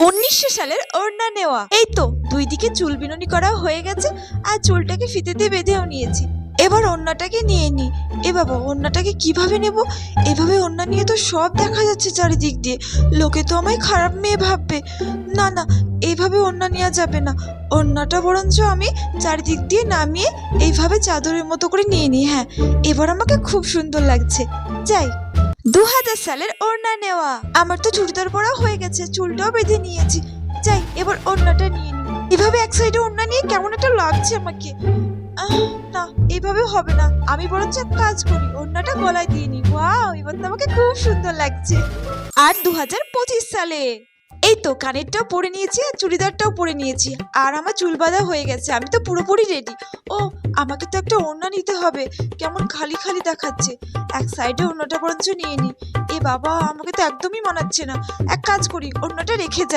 1900 সালের ওড়না নেওয়া। এই তো 2 দিকে চুল বিনুনি করা হয়ে গেছে আর চুলটাকে ফিতেতে বেঁধেও নিয়েছি। এবার ওড়নাটাকে নিয়ে নি। এ বাবা, ওড়নাটাকে কিভাবে নেব? এভাবে ওড়না নিয়ে তো সব দেখা যাচ্ছে চারিদিক দিয়ে, লোকে তো আমায় খারাপ মেয়ে ভাববে। না না, এইভাবে ওড়না নেওয়া যাবে না। ওড়নাটা বরঞ্চ আমি চারিদিক দিয়ে নামিয়ে এইভাবে চাদরের মতো করে নিয়ে নিই। হ্যাঁ, এবার আমাকে খুব সুন্দর লাগছে। যাই। 2000 সালের ওড়না নেওয়া। আমার তো চুড়িদার পরা হয়ে গেছে, চুলটাও বেঁধে নিয়েছি। যাই, এবার ওড়নাটা নিয়ে নিই। এভাবে এক সাইডে ওড়না নিয়ে কেমন একটা লাগছে আমাকে। না, এইভাবে হবে না। আমি বরঞ্চ এক কাজ করি, ওড়নাটা গলায় দিয়ে নিই। ওয়াও, এবার তো আমাকে খুব সুন্দর লাগছে। আর 2025 সালে এই তো কানেরটাও পরে নিয়েছি আর চুড়িদারটাও পরে নিয়েছি, আর আমার চুল বাঁধা হয়ে গেছে। আমি তো পুরোপুরি রেডি। ও, আমাকে তো একটা ওড়না নিতে হবে, কেমন খালি খালি দেখাচ্ছে। এক সাইডে ওড়নাটা বরঞ্চ নিয়ে নি। এ বাবা, আমাকে তো একদমই মানাচ্ছে না। এক কাজ করি, ওড়নাটা রেখে যাই।